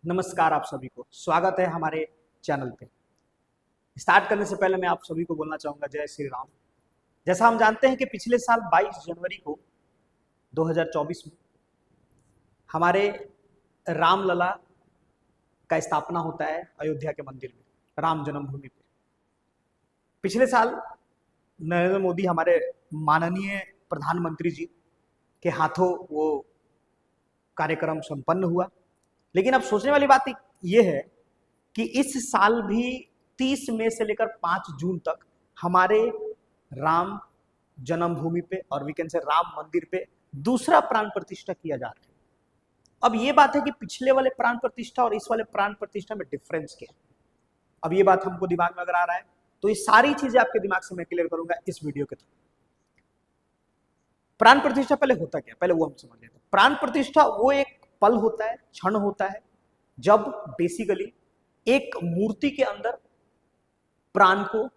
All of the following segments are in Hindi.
नमस्कार आप सभी को, स्वागत है हमारे चैनल पे। स्टार्ट करने से पहले मैं आप सभी को बोलना चाहूँगा जय श्री राम। जैसा हम जानते हैं कि पिछले साल 22 जनवरी को 2024 में हमारे रामलला का स्थापना होता है अयोध्या के मंदिर में, राम जन्मभूमि पे। पिछले साल नरेंद्र मोदी हमारे माननीय प्रधानमंत्री जी के हाथों वो कार्यक्रम संपन्न हुआ। लेकिन अब सोचने वाली बात यह है कि इस साल भी 30 मई से लेकर 5 जून तक हमारे राम जन्मभूमि पे और वीकेंड से राम मंदिर पे दूसरा प्राण प्रतिष्ठा किया जा रहा है। अब ये बात है कि पिछले वाले प्राण प्रतिष्ठा और इस वाले प्राण प्रतिष्ठा में डिफरेंस क्या है। अब ये बात हमको दिमाग में अगर आ रहा है तो ये सारी चीजें आपके दिमाग से मैं क्लियर करूंगा इस वीडियो के थ्रू। प्राण प्रतिष्ठा पहले होता क्या, पहले वो हम समझ लेते हैं। प्राण प्रतिष्ठा वो एक पल होता है, क्षण होता है, जब बेसिकली एक मूर्ति के अंदर प्राण को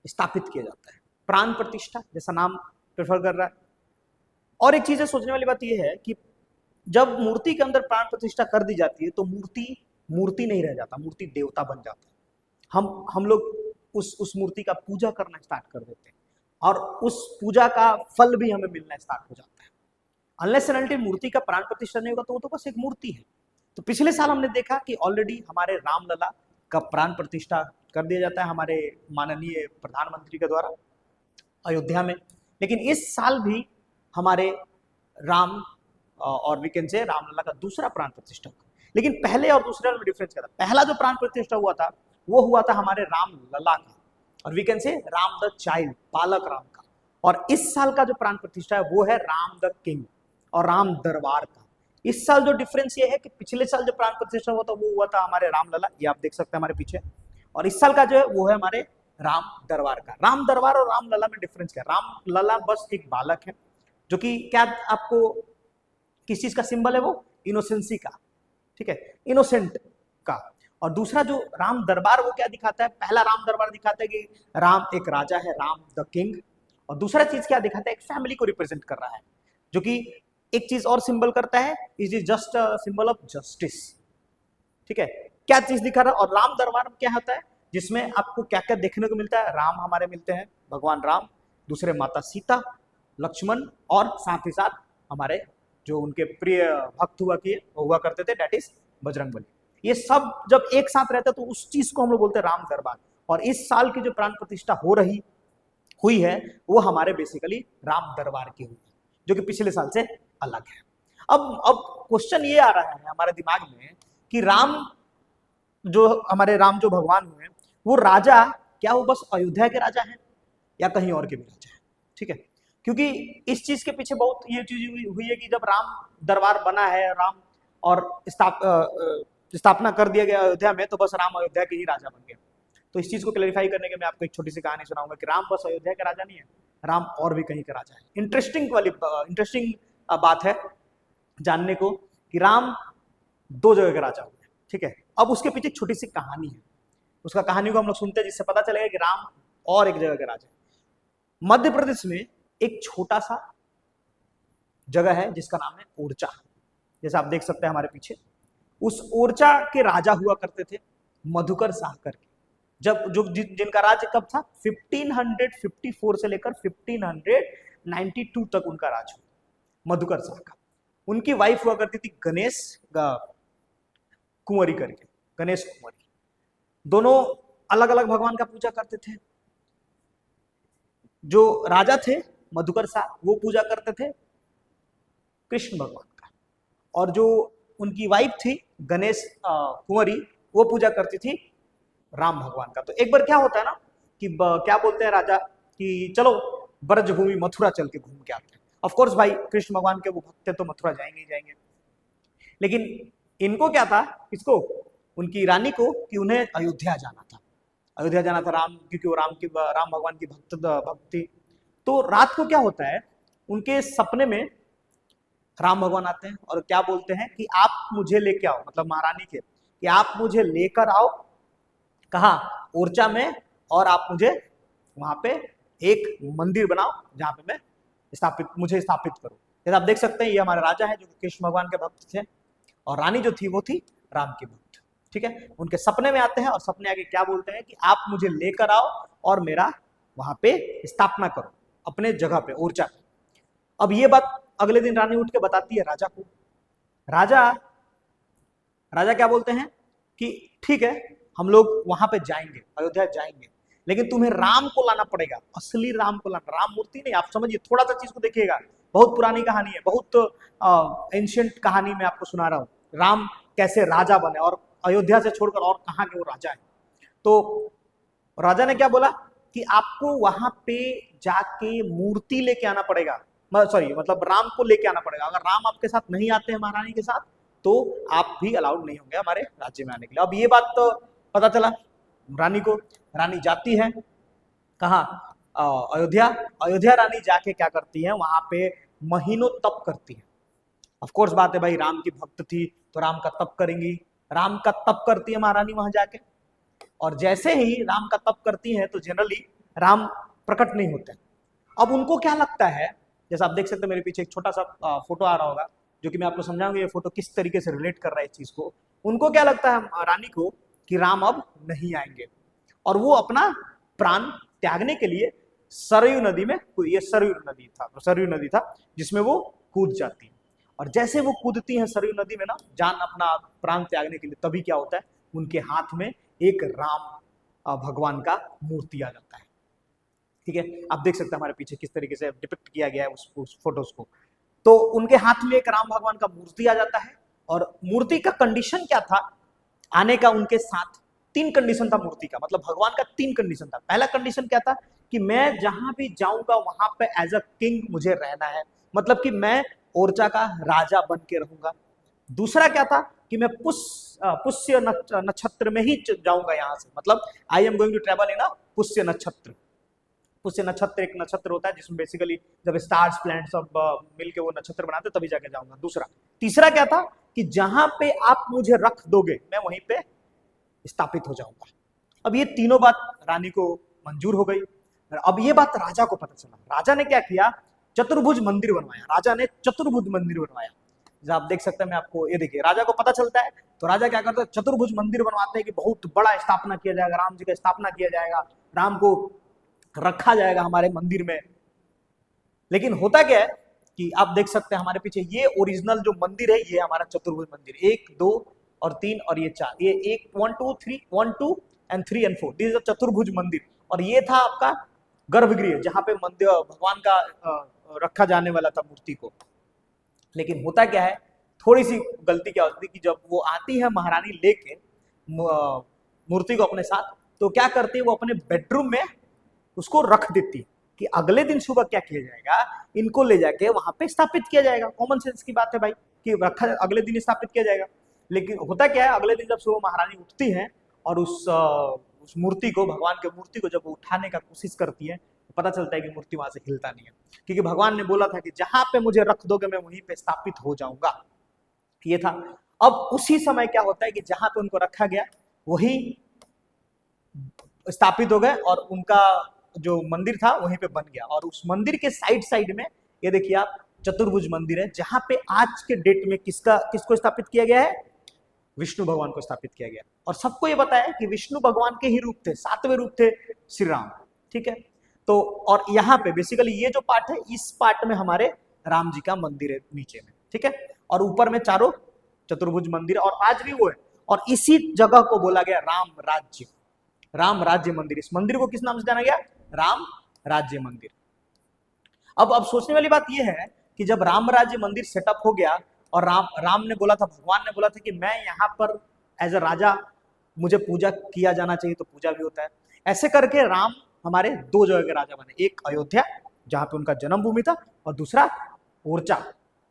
स्थापित किया जाता है। प्राण प्रतिष्ठा जैसा नाम प्रेफर कर रहा है। और एक चीज सोचने वाली बात यह है कि जब मूर्ति के अंदर प्राण प्रतिष्ठा कर दी जाती है तो मूर्ति नहीं रह जाता, मूर्ति देवता बन जाता है। हम लोग उस मूर्ति का पूजा करना स्टार्ट कर देते हैं और उस पूजा का फल भी हमें मिलना स्टार्ट हो जाता है। अनलेस एंड अनटिल मूर्ति का प्राण प्रतिष्ठा नहीं होगा तो वो तो बस एक मूर्ति है। तो पिछले साल हमने देखा कि ऑलरेडी हमारे रामलला का प्राण प्रतिष्ठा कर दिया जाता है हमारे माननीय प्रधानमंत्री के द्वारा अयोध्या में। लेकिन इस साल भी हमारे राम और वीकेंड से रामलला का दूसरा प्राण प्रतिष्ठा हुआ। लेकिन पहले और दूसरे में डिफरेंस क्या था? पहला जो प्राण प्रतिष्ठा हुआ था वो हुआ था हमारे रामलला का और वीकेंड से राम द चाइल्ड, बालक राम का। और इस साल का जो प्राण प्रतिष्ठा है वो है राम द किंग और राम दरबार का। इस साल जो डिफरेंस ये है कि पिछले साल जो प्राण प्रतिष्ठा हुआ था वो हुआ था हमारे रामलला, ये आप देख सकते हैं हमारे पीछे, और इस साल का जो है वो है हमारे राम दरबार का। राम दरबार और रामलला में डिफरेंस क्या है? रामलला बस एक बालक है जो कि क्या आपको किस चीज का सिंबल है? वो इनोसेंसी का, ठीक है, इनोसेंट का। और दूसरा जो राम दरबार वो क्या दिखाता है? पहला राम दरबार दिखाता है कि राम एक राजा है, राम द किंग। और दूसरा चीज क्या दिखाता है? एक फैमिली को रिप्रेजेंट कर रहा है, जो कि एक चीज और सिंबल करता है, it is just symbol of justice. ठीक है, क्या चीज दिखा रहा है? और राम दरबार में क्या होता है जिसमें आपको क्या क्या देखने को मिलता है? राम हमारे मिलते हैं, भगवान राम, दूसरे माता सीता, लक्ष्मण, और साथ ही साथ हमारे जो उनके प्रिय भक्त हुआ करते थे, दैट इज बजरंगबली। ये सब जब एक साथ रहते तो उस चीज को हम लोग बोलते हैं राम दरबार। और इस साल की जो प्राण प्रतिष्ठा हुई है वो हमारे बेसिकली राम दरबार की हुई है, जो कि पिछले साल से अलग है। अब क्वेश्चन ये आ रहा है हमारे दिमाग में कि हमारे राम जो भगवान हुए वो राजा, क्या वो बस अयोध्या के राजा हैं या कहीं और के भी राजा हैं? ठीक है, क्योंकि इस चीज के पीछे बहुत ये चीज हुई है कि जब राम दरबार बना है, राम और स्थापना कर दिया गया अयोध्या में, तो बस राम अयोध्या के ही राजा बन गया। तो इस चीज को क्लैरिफाई करने के मैं आपको एक छोटी सी कहानी सुनाऊंगा कि राम बस अयोध्या के राजा नहीं है, राम और भी कहीं के राजा है। इंटरेस्टिंग बात है जानने को कि राम 2 जगह के राजा हुए। ठीक है, अब उसके पीछे छोटी सी कहानी है, उसका कहानी को हम लोग सुनते हैं जिससे पता चलेगा कि राम और एक जगह के राजा। मध्य प्रदेश में एक छोटा सा जगह है जिसका नाम है ओरछा, जैसा आप देख सकते हैं हमारे पीछे। उस ओरछा के राजा हुआ करते थे मधुकर शाह करके। जिनका राज्य कब था? 1554 से लेकर 1592 तक उनका राज हुआ, मधुकर शाह का। उनकी वाइफ हुआ करती थी गणेश कुंवरी करके, गणेश कुंवरी। दोनों अलग अलग भगवान का पूजा करते थे। जो राजा थे मधुकर शाह वो पूजा करते थे कृष्ण भगवान का, और जो उनकी वाइफ थी गणेश कुंवरी वो पूजा करती थी राम भगवान का। तो एक बार क्या होता है ना कि क्या बोलते हैं राजा कि चलो ब्रजभूमि मथुरा चल के घूम के आते हैं। ऑफ कोर्स भाई, कृष्ण भगवान के वो भक्त हैं तो मथुरा जाएंगे ही जाएंगे। लेकिन इनको क्या था, इसको, उनकी रानी को, कि उन्हें अयोध्या जाना था। अयोध्या जाना था राम, क्योंकि वो राम भगवान की भक्त थी। तो रात को क्या होता है, उनके सपने में राम भगवान आते हैं और क्या बोलते हैं कि आप मुझे लेके आओ, मतलब महारानी के, कि आप मुझे लेकर आओ कहा? ओरछा में, और आप मुझे वहां पे एक मंदिर बनाओ जहां पे मुझे स्थापित करो। जैसे आप देख सकते हैं ये हमारे राजा है जो कृष्ण भगवान के भक्त थे, और रानी जो थी वो थी राम के भक्त, ठीक है। उनके सपने में आते हैं और सपने आके क्या बोलते हैं कि आप मुझे लेकर आओ और मेरा वहां पे स्थापना करो अपने जगह पे, ऊर्जा पे। अब ये बात अगले दिन रानी उठ के बताती है राजा को। राजा राजा क्या बोलते हैं कि ठीक है, हम लोग वहां पे जाएंगे, अयोध्या जाएंगे, लेकिन तुम्हें राम को लाना पड़ेगा, असली राम को लाना, राम मूर्ति नहीं। आप समझिए, थोड़ा सा चीज को देखिएगा, बहुत पुरानी कहानी है, बहुत एंशियंट कहानी में आपको सुना रहा हूं। राम कैसे राजा बने और अयोध्या से छोड़कर और कहां के वो राजा है। तो राजा ने क्या बोला कि आपको वहां पे जाके मूर्ति लेके आना पड़ेगा, सॉरी मतलब राम को लेके आना पड़ेगा। अगर राम आपके साथ नहीं आते हैं महारानी के साथ, तो आप भी अलाउड नहीं होंगे हमारे राज्य में आने के लिए। अब ये बात तो पता चला रानी को, रानी जाती है कहाँ, अयोध्या। अयोध्या रानी जाके क्या करती है, वहां पे महीनों तप करती है। ऑफ कोर्स बात है भाई, राम की भक्त थी तो राम का तप करेंगी। राम का तप करती है महारानी वहां जाके, और जैसे ही राम का तप करती है तो जनरली राम प्रकट नहीं होते। अब उनको क्या लगता है, जैसा आप देख सकते हैं मेरे पीछे एक छोटा सा फोटो आ रहा होगा, जो कि मैं आपको समझाऊंगा ये फोटो किस तरीके से रिलेट कर रहा है इस चीज को। उनको क्या लगता है रानी को कि राम अब नहीं आएंगे, और वो अपना प्राण त्यागने के लिए सरयू नदी में, ये सरयू नदी था जिसमें वो कूद जाती है। और जैसे वो कूदती हैं सरयू नदी में ना, जान अपना प्राण त्यागने के लिए, तभी क्या होता है, उनके हाथ में एक राम भगवान का मूर्ति आ जाता है। ठीक है, आप देख सकते हैं हमारे पीछे किस तरीके से डिपिक्ट किया गया है उस फोटोज को। तो उनके हाथ में एक राम भगवान का मूर्ति आ जाता है, और मूर्ति का कंडीशन क्या था आने का, उनके साथ 3 कंडीशन था मूर्ति का, मतलब भगवान का 3 कंडीशन था। पहला कंडीशन क्या था कि मैं जहां भी जाऊंगा वहां पे एज अ किंग मुझे रहना है, मतलब कि मैं ओरछा का राजा बन के रहूंगा। दूसरा क्या था कि मैं पुष्य नक्षत्र में ही जाऊंगा यहाँ से, मतलब I am going to travel in a पुष्य नक्षत्र। पुष्य नक्षत्र एक नक्षत्र होता है जिसमें बेसिकली जब स्टार्स प्लैनेट सब मिलके वो नक्षत्र बनाते तभी जाके जाऊंगा। दूसरा, तीसरा क्या था कि जहां पे आप मुझे रख दोगे मैं वहीं पे स्थापित हो जाऊंगा। अब ये तीनों बात रानी को मंजूर हो गई। अब ये बात राजा को पता चला। राजा ने क्या किया, चतुर्भुज मंदिर बनवाया। राजा ने चतुर्भुज मंदिर बनवाया, आप देख सकते हैं। मैं आपको ये देखिए, राजा को पता चलता है तो राजा क्या करते हैं, चतुर्भुज मंदिर बनवाते हैं कि बहुत बड़ा स्थापना किया जाएगा, राम जी का स्थापना किया जाएगा, राम को रखा जाएगा हमारे मंदिर में। लेकिन होता क्या है कि आप देख सकते हैं हमारे पीछे ये ओरिजिनल जो मंदिर है, ये हमारा चतुर्भुज मंदिर, 1 2 और 3 और ये 4, ये 1 2 3 1 2 and 3 and 4, this is a चतुर्भुज मंदिर। और ये था आपका गर्भगृह जहां पे मंदिर भगवान का रखा जाने वाला था मूर्ति को। लेकिन होता क्या है, थोड़ी सी गलती क्या होती है कि जब वो आती है महारानी लेके मूर्ति को अपने साथ, तो क्या करती है वो अपने बेडरूम में उसको रख देती है कि अगले दिन सुबह क्या किया जाएगा, इनको ले जाके वहां पे स्थापित किया जाएगा। कॉमन सेंस की बात है भाई कि रखा अगले दिन स्थापित किया जाएगा। लेकिन होता क्या है, अगले दिन जब सुबह महारानी उठती है और उस मूर्ति को, भगवान के मूर्ति को जब वो उठाने का कोशिश करती है, तो पता चलता है कि मूर्ति वहां से हिलता नहीं है, क्योंकि भगवान ने बोला था कि जहां पे मुझे रख दोगे मैं वहीं पे स्थापित हो जाऊंगा, ये था। अब उसी समय क्या होता है कि जहां पे उनको रखा गया वही स्थापित हो गए और उनका जो मंदिर था वहीं पे बन गया। और उस मंदिर के साइड साइड में ये देखिए आप, चतुर्भुज मंदिर है, जहां पे आज के डेट में किसको स्थापित किया गया है, विष्णु भगवान को स्थापित किया गया। और सबको ये बताया कि विष्णु भगवान के ही रूप थे, 7वें रूप थे श्री राम। ठीक है, तो और यहाँ पे बेसिकली ये जो पार्ट है, इस पार्ट में हमारे राम जी का मंदिर है नीचे में। ठीक है, और ऊपर में चारों चतुर्भुज मंदिर, और आज भी वो है। और इसी जगह को बोला गया राम राज्य मंदिर। इस मंदिर को किस नाम से जाना गया, राम राज्य मंदिर। अब सोचने वाली बात यह है कि जब राम राज्य मंदिर सेटअप हो गया और राम ने बोला था, भगवान ने बोला था कि मैं यहाँ पर एज अ राजा मुझे पूजा किया जाना चाहिए, तो पूजा भी होता है। ऐसे करके राम हमारे 2 जगह के राजा बने, एक अयोध्या जहां पे उनका जन्मभूमि था, और दूसरा ओरछा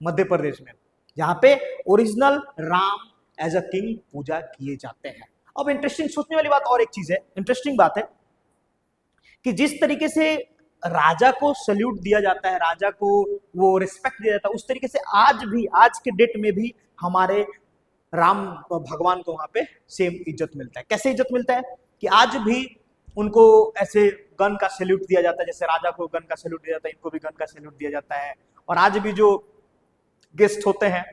मध्य प्रदेश में, जहां पे original Ram as a king पूजा किए जाते हैं। अब इंटरेस्टिंग सोचने वाली बात और एक चीज है, इंटरेस्टिंग बात है कि जिस तरीके से राजा को सल्यूट दिया जाता है, राजा को वो रिस्पेक्ट दिया जाता है, उस तरीके से आज के डेट में भी हमारे राम भगवान को वहां पे सेम इज्जत मिलता है। कैसे इज्जत मिलता है कि आज भी उनको ऐसे गन का सैल्यूट दिया जाता है, जैसे राजा को गन का सैल्यूट दिया जाता है, इनको भी गन का सैल्यूट दिया जाता है। और आज भी जो गेस्ट होते हैं,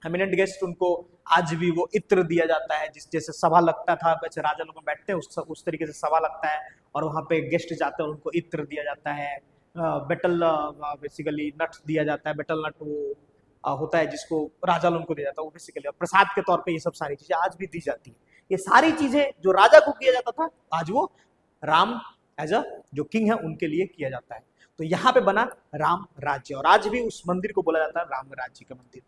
एमिनेंट गेस्ट, उनको आज भी वो इत्र दिया जाता है, जिस जैसे सभा लगता था वैसे राजा लोग बैठते हैं उस तरीके से सभा लगता है, और वहाँ पे गेस्ट जाते हैं और उनको इत्र दिया जाता है। बेटल बेसिकली नट दिया जाता है, बेटल नट वो होता है जिसको राजा लोगों को दिया जाता है, वो बेसिकली प्रसाद के तौर पे ये सब सारी चीजें आज भी दी जाती है। ये सारी चीजें जो राजा को किया जाता था आज वो राम एज अ जो किंग है उनके लिए किया जाता है। तो यहाँ पे बना राम राज्य, और आज भी उस मंदिर को बोला जाता है राम राज्य का मंदिर।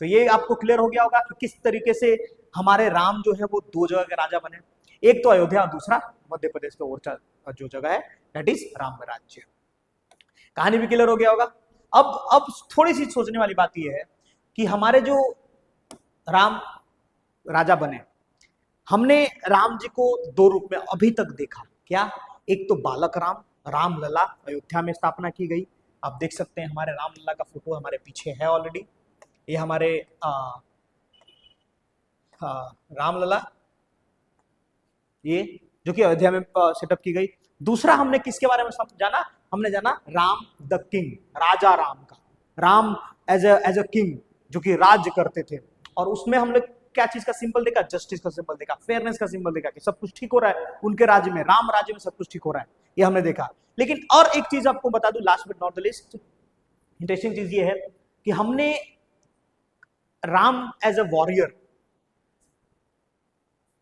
तो ये आपको क्लियर हो गया होगा कि किस तरीके से हमारे राम जो है वो दो जगह के राजा बने, एक तो अयोध्या और दूसरा मध्य प्रदेश का ओरछा जो जगह है दैट इज राम राज्य। कहानी भी क्लियर हो गया होगा। अब थोड़ी सी सोचने वाली बात यह है कि हमारे जो राम राजा बने, हमने राम जी को दो रूप में अभी तक देखा। क्या? एक तो बालक राम, रामलला अयोध्या में स्थापना की गई। आप देख सकते हैं हमारे रामलला का फोटो हमारे पीछे है ऑलरेडी। ये हमारे रामलला, ये जो कि अयोध्या में सेटअप की गई। दूसरा हमने किसके बारे में जाना? हमने जाना राम द किंग, राजा राम का, राम एज अ किंग जो कि राज्य करते थे। और उसमें हमने क्या चीज का सिंबल देखा? जस्टिस का सिंबल देखा, फेयरनेस का सिंबल देखा कि सब कुछ ठीक हो रहा है उनके राज्य में, राम राज्य में सब कुछ ठीक हो रहा है, ये हमने देखा। लेकिन और एक चीज आपको बता दूं, last but not the list, interesting चीज ये है कि हमने राम एज अ वॉरियर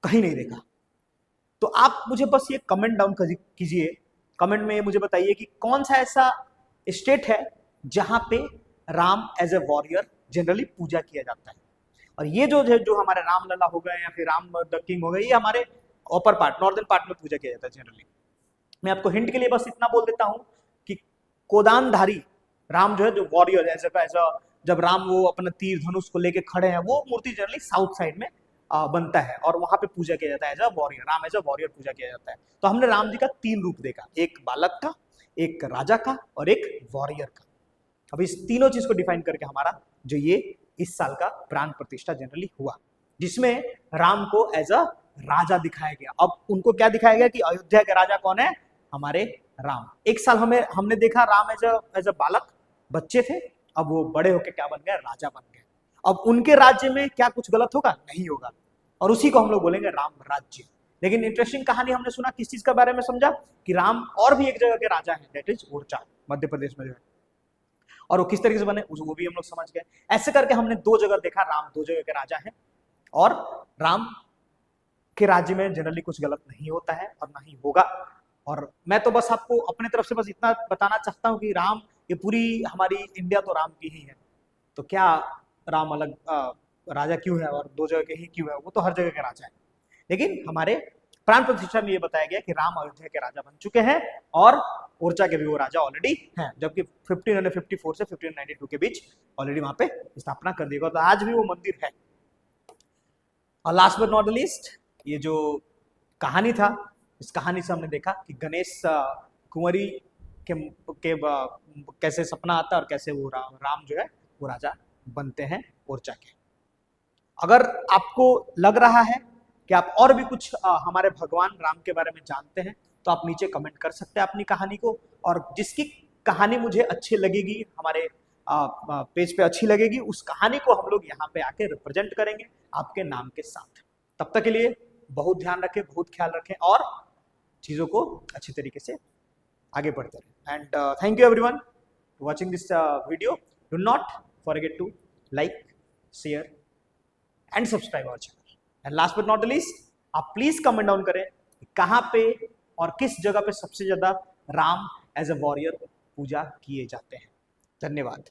कहीं नहीं देखा। तो आप मुझे बस ये कमेंट डाउन कीजिए, कमेंट में मुझे बताइए कि कौन सा ऐसा स्टेट है जहां पे Ram as a warrior generally पूजा किया जाता है। और ये जो हमारे रामलला हो गए या फिर राम द किंग हो गए, ये हमारे अपर पार्ट, नॉर्दर्न पार्ट में पूजा किया जाता है जनरली। मैं आपको हिंट के लिए बस इतना बोल देता हूं कि कोदानधारी राम जो है, जो वॉरियर एज जब राम वो अपना तीर धनुष को लेके खड़े हैं, वो मूर्ति जनरली साउथ साइड में बनता है और वहां पे पूजा किया जाता है as a warrior, Ram as a warrior पूजा किया जाता है। तो हमने राम जी का तीन रूप देखा, एक बालक का, एक राजा का और एक वॉरियर का। अब इस तीनों चीज को डिफाइन करके हमारा जो ये इस साल का प्राण प्रतिष्ठा जनरली हुआ, जिसमें राम को एज अ राजा दिखाया गया। अब उनको क्या दिखाया गया कि अयोध्या के राजा कौन है? हमारे राम। एक साल हमने देखा राम एज अ बालक, बच्चे थे, अब वो बड़े होके क्या बन गए? राजा बन गए। अब उनके राज्य में क्या कुछ गलत होगा? नहीं होगा, और उसी को हम लोग बोलेंगे राम राज्य। लेकिन इंटरेस्टिंग कहानी हमने सुना, किस चीज के बारे में समझा कि राम और भी एक जगह के राजा हैं, दैट इज ओरछा, मध्य प्रदेश में जो है, और वो किस तरीके से बने वो भी हम लोग समझ गए। ऐसे करके हमने दो जगह देखा, राम दो जगह के राजा हैं, और राम के राज्य में जनरली कुछ गलत नहीं होता है और ना ही होगा। और मैं तो बस आपको अपने तरफ से बस इतना बताना चाहता हूं कि राम, ये पूरी हमारी इंडिया तो राम की ही है, तो क्या राम अलग राजा क्यों है और दो जगह के ही क्यों है? वो तो हर जगह के राजा है। लेकिन हमारे प्राण प्रतिष्ठा में ये बताया गया कि राम अयोध्या के राजा बन चुके हैं और ओरछा के भी वो राजा ऑलरेडी हैं, जबकि 1554 से 1592 के बीच ऑलरेडी वहां पे स्थापना कर दी गई। तो आज भी वो मंदिर है। और last but not the least, ये जो कहानी था, इस कहानी से हमने देखा कि गणेश कुंवरी के कैसे सपना आता है और कैसे वो राम जो है वो राजा बनते हैं ओरछा के। अगर आपको लग रहा है कि आप और भी कुछ हमारे भगवान राम के बारे में जानते हैं, तो आप नीचे कमेंट कर सकते हैं अपनी कहानी को, और जिसकी कहानी मुझे अच्छी लगेगी, हमारे पेज पे अच्छी लगेगी, उस कहानी को हम लोग यहाँ पे आके रिप्रेजेंट करेंगे आपके नाम के साथ। तब तक के लिए बहुत ध्यान रखें, बहुत ख्याल रखें और चीज़ों को अच्छी तरीके से आगे बढ़ते रहें। And thank you everyone watching this video. Do not forget to like, share and subscribe our channel. And last but not the least, आप प्लीज कमेंट डाउन करें कहां पे और किस जगह पे सबसे ज्यादा राम एज अ वॉरियर पूजा किए जाते हैं। धन्यवाद।